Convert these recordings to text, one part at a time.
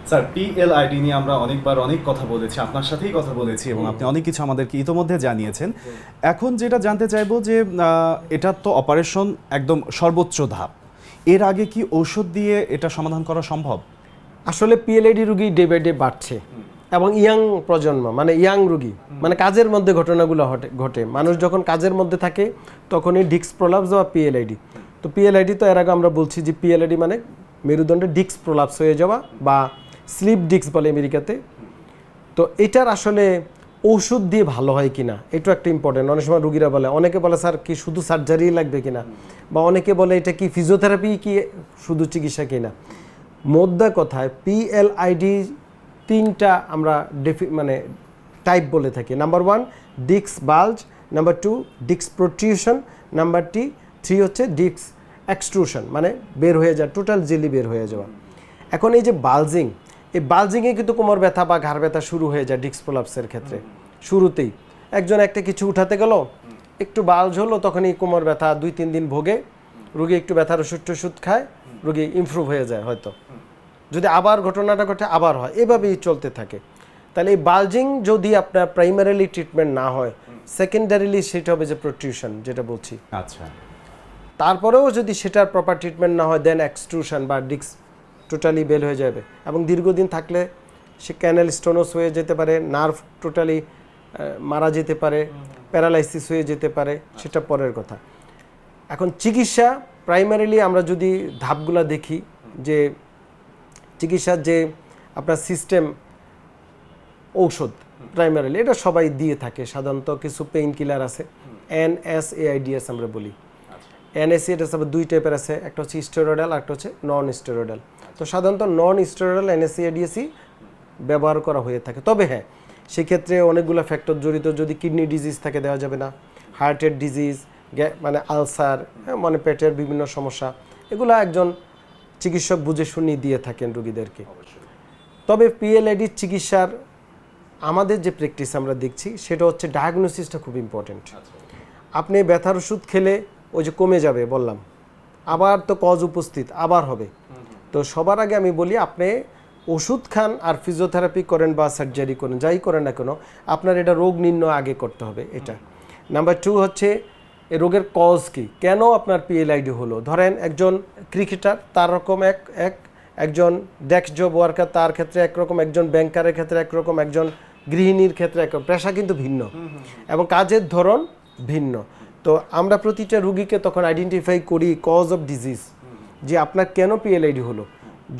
Sir PLID নিয়ে আমরা অনেকবার অনেক কথা বলেছি, আপনার সাথেই কথা বলেছি এবং আপনি অনেক কিছু আমাদেরকে ইতোমধ্যে জানিয়েছেন। এখন যেটা জানতে চাইবো যে এটা তো অপারেশন একদম সর্বোচ্চ ধাপ, এর আগে কি ঔষধ দিয়ে এটা সমাধান করা সম্ভব? আসলে পিএলআইডি রোগী ডে বাই ডে বাড়ছে এবং ইয়াং প্রজন্ম মানে ইয়াং রোগী মানে কাজের মধ্যে ঘটনাগুলো ঘটে। মানুষ যখন কাজের মধ্যে থাকে তখনই ডিস্ক প্রলাপস বা পিএলআইডি। তো পিএলআইডি তো এর আগে আমরা বলছি যে পিএলআইডি মানে মেরুদণ্ডে ডিস্ক প্রলাপস হয়ে যাওয়া বা স্লিপ ডিস্ক বলে আমেরিকাতে। তো এটার আসলে ওষুধ দিয়ে ভালো হয় কিনা এটা একটা ইম্পর্টেন্ট। অনেক সময় রুগীরা বলে, অনেকে বলে স্যার কি শুধু সার্জারি লাগবে কিনা, বা অনেকে বলে এটা কি ফিজিওথেরাপি কি শুধু চিকিৎসা কিনা। মোদ্দা কথায় পিএলআইডি তিনটা আমরা মানে টাইপ বলে থাকি। Number 1 disc bulge, number 2 disc protrusion, number 3 হচ্ছে ডিস্ক এক্সট্রুশন মানে বের হয়ে যাওয়া, টোটাল জেলি বের হয়ে যাওয়া। এখন এই যে বালজিং, এই বালজিংয়ে কিন্তু কোমর ব্যথা বা ঘাড় ব্যথা শুরু হয়ে যায় ডিস্ক প্রলাপসের ক্ষেত্রে। শুরুতেই একজন একটা কিছু উঠাতে গেল, একটু বালজ হলো, তখনই কোমর ব্যথা 2-3 দিন ভোগে, রুগী একটু ব্যথার ওষুধ খায়, রুগী ইমপ্রুভ হয়ে যায় হয়তো। যদি আবার ঘটনাটা ঘটে আবার হয়, এভাবেই চলতে থাকে। তাহলে এই বালজিং যদি আপনার প্রাইমারিলি ট্রিটমেন্ট না হয়, সেকেন্ডারিলি সেটা হবে যে প্রোট্রিউশন যেটা বলছি। আচ্ছা, তারপরেও যদি সেটার প্রপার ট্রিটমেন্ট না হয়, দেন এক্সট্রুশন বা ডিস্ক টোটালি বের হয়ে যাবে এবং দীর্ঘদিন থাকলে সে ক্যানেল স্টোনোস হয়ে যেতে পারে, নার্ভ টোটালি মারা যেতে পারে, প্যারালাইসিস হয়ে যেতে পারে, সেটা পরের কথা। এখন চিকিৎসা প্রাইমারিলি আমরা যদি ধাপগুলা দেখি, যে চিকিৎসার যে আপনার সিস্টেম ঔষধ প্রাইমারিলি এটা সবাই দিয়ে থাকে। সাধারণত কিছু পেইন কিলার আছে, NSAIDs আমরা বলি। NSAIDs আবার 2 টাইপের আছে, একটা হচ্ছে স্টেরয়েডাল আর একটা হচ্ছে নন স্টেরয়েডাল। তো সাধারণত নন স্টেরয়েডাল NSAIDsই ব্যবহার করা হয়ে থাকে। তবে হ্যাঁ, সেক্ষেত্রে অনেকগুলো ফ্যাক্টর জড়িত। যদি কিডনি ডিজিজ থাকে দেওয়া যাবে না, হার্টের ডিজিজ মানে আলসার, মানে পেটের বিভিন্ন সমস্যা, এগুলো একজন চিকিৎসক বুঝে শুনিয়ে দিয়ে থাকেন রোগীদেরকে। তবে পিএলআইডির চিকিৎসার আমাদের যে প্র্যাকটিস আমরা দেখছি সেটা হচ্ছে ডায়াগনোসিসটা খুব ইম্পর্টেন্ট। আপনি ব্যথার ওষুধ খেলে ওই যে কমে যাবে বললাম, আবার তো কজ উপস্থিত আবার হবে। তো সবার আগে আমি বলি, আপনি ওষুধ খান আর ফিজিওথেরাপি করেন বা সার্জারি করেন, যাই করেন না কেন, আপনার এটা রোগ নির্ণয় আগে করতে হবে। এটা নাম্বার 2 হচ্ছে এই রোগের কজ কি, কেন আপনার পিএলআইডি হলো। ধরেন একজন ক্রিকেটার তার রকম একজন ডেস্ক জব ওয়ার্কার তার ক্ষেত্রে একরকম, একজন ব্যাংকারের ক্ষেত্রে একরকম, একজন গৃহিণীর ক্ষেত্রে একরকম, পেশা কিন্তু ভিন্ন এবং কাজের ধরন ভিন্ন। তো আমরা প্রতিটা রুগীকে তখন আইডেন্টিফাই করি কজ অফ ডিজিজ, যে আপনার কেন পিএলআইডি হলো।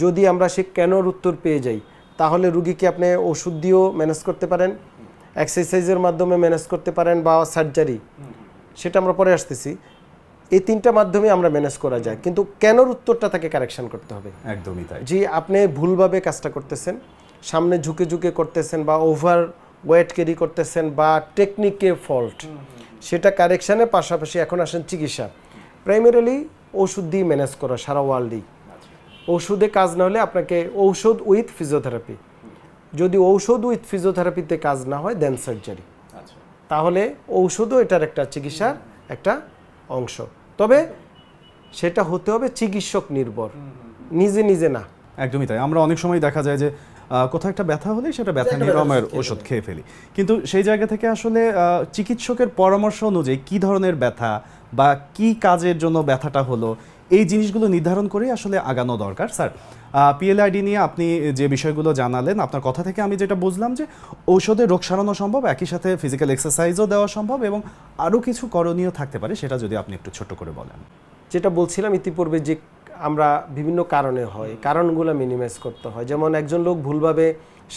যদি আমরা সে কেনর উত্তর পেয়ে যাই, তাহলে রুগীকে আপনি ওষুধ দিয়েও ম্যানেজ করতে পারেন, এক্সারসাইজের মাধ্যমে ম্যানেজ করতে পারেন, বা সার্জারি, সেটা আমরা পরে আসতেছি। এই তিনটা মাধ্যমে আমরা ম্যানেজ করা যায়, কিন্তু কেনর উত্তরটা তাকে কারেকশন করতে হবে। একদমই তাই। জি, আপনি ভুলভাবে কাজটা করতেছেন, সামনে ঝুঁকে করতেছেন, বা ওভার ওয়েট ক্যারি করতেছেন, বা টেকনিকে ফল্ট, সেটা কারেকশানের পাশাপাশি এখন আসেন চিকিৎসা। প্রাইমারিলি ওষুধ দিয়ে ম্যানেজ করা সারা ওয়ার্ল্ডেই। ওষুধে কাজ না হলে আপনাকে ঔষধ উইথ ফিজিওথেরাপি, যদি ঔষধ উইথ ফিজিওথেরাপিতে কাজ না হয় দেন সার্জারি। তাহলে ঔষধও এটার একটা চিকিৎসার একটা অংশ। তবে সেটা হতে হবে চিকিৎসক নির্ভর, নিজে নিজে না। একদমই তাই। আমরা অনেক সময় দেখা যায় যে কোথাও একটা ব্যথা হলে সেটা ব্যথা নিরাময়ের ওষুধ খেয়ে ফেলি, কিন্তু সেই জায়গা থেকে আসলে চিকিৎসকের পরামর্শ অনুযায়ী কী ধরনের ব্যথা বা কী কাজের জন্য ব্যথাটা হলো, এই জিনিসগুলো নির্ধারণ করেই আসলে আগানো দরকার। স্যার, পিএলআইডি নিয়ে আপনি যে বিষয়গুলো জানালেন, আপনার কথা থেকে আমি যেটা বুঝলাম যে ঔষধে রোগ সারানো সম্ভব, একই সাথে ফিজিক্যাল এক্সারসাইজও দেওয়া সম্ভব এবং আরও কিছু করণীয় থাকতে পারে, সেটা যদি আপনি একটু ছোট্ট করে বলেন। যেটা বলছিলাম ইতিপূর্বে, যে আমরা বিভিন্ন কারণে হয়, কারণগুলো মিনিমাইজ করতে হয়। যেমন একজন লোক ভুলভাবে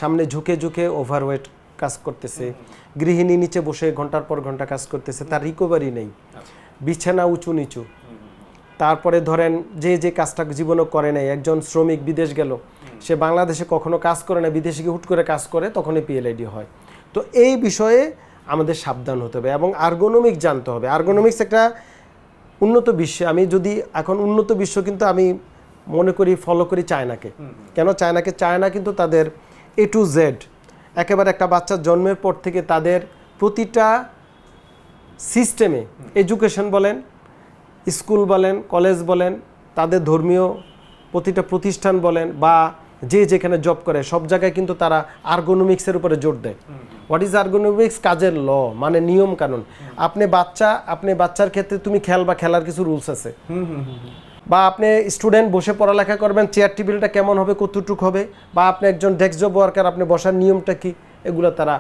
সামনে ঝুঁকে ওভারওয়েট কাজ করতেছে, গৃহিণী নিচে বসে ঘন্টার পর ঘন্টা কাজ করতেছে, তার রিকভারি নেই, বিছানা উঁচু নিচু। তারপরে ধরেন যে কাজটা জীবনও করে নাই, একজন শ্রমিক বিদেশ গেল, সে বাংলাদেশে কখনো কাজ করে না, বিদেশে গিয়ে হুট করে কাজ করে, তখনই পিএলআইডি হয়। তো এই বিষয়ে আমাদের সাবধান হতে হবে এবং আর্গোনমিক জানতে হবে। আর্গোনমিক্স একটা উন্নত বিশ্বে, আমি যদি এখন উন্নত বিশ্ব কিন্তু আমি মনে করি ফলো করি চায়নাকে। কেন চায়নাকে? চায়না কিন্তু তাদের A to Z একেবারে একটা বাচ্চার জন্মের পর থেকে তাদের প্রতিটা সিস্টেমে, এডুকেশন বলেন, স্কুল বলেন, কলেজ বলেন, তাদের ধর্মীয় প্রতিটা প্রতিষ্ঠান বলেন, বা যে যেখানে জব করে সব জায়গায় কিন্তু তারা আর্গোনমিক্সের উপরে জোর দেয়। What is ergonomics? কাজের ল, মানে নিয়ম কানুন। আপনি বাচ্চার ক্ষেত্রে তুমি খেলার কিছু রুলস আছে, বা আপনি স্টুডেন্ট বসে পড়ালেখা করবেন, চেয়ার টেবিলটা কেমন হবে, কতটুক হবে, বা আপনি একজন ডেস্ক জব ওয়ার্কার, আপনি বসার নিয়মটা কি, এগুলো তারা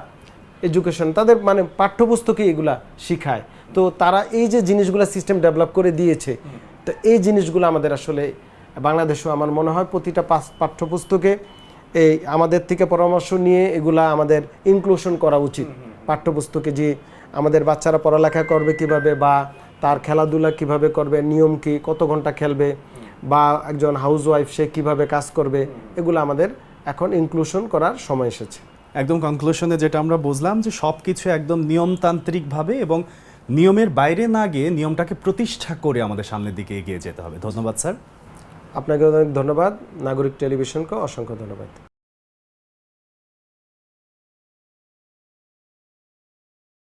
এডুকেশন তাদের মানে পাঠ্যপুস্তকে এগুলা শিখায়। তো তারা এই যে জিনিসগুলো সিস্টেম ডেভেলপ করে দিয়েছে, তো এই জিনিসগুলো আমাদের আসলে বাংলাদেশেও আমার মনে হয় প্রতিটা পাঠ্যপুস্তকে এই আমাদের থেকে পরামর্শ নিয়ে এগুলা আমাদের ইনক্লুশন করা উচিত পাঠ্যপুস্তকে, যে আমাদের বাচ্চারা পড়ালেখা করবে কিভাবে, বা তার খেলাধুলা কিভাবে করবে, নিয়ম কি, কত ঘন্টা খেলবে, বা একজন হাউসওয়াইফ সে কিভাবে কাজ করবে, এগুলো আমাদের এখন ইনক্লুশন করার সময় এসেছে। একদম কনক্লুশনে যেটা আমরা বুঝলাম যে সব কিছু একদম নিয়মতান্ত্রিকভাবে এবং নিয়মের বাইরে না গিয়ে নিয়মটাকে প্রতিষ্ঠা করে আমাদের সামনের দিকে এগিয়ে যেতে হবে। ধন্যবাদ স্যার। আপনাকে অনেক ধন্যবাদ। নাগরিক টেলিভিশনকে অসংখ্য ধন্যবাদ।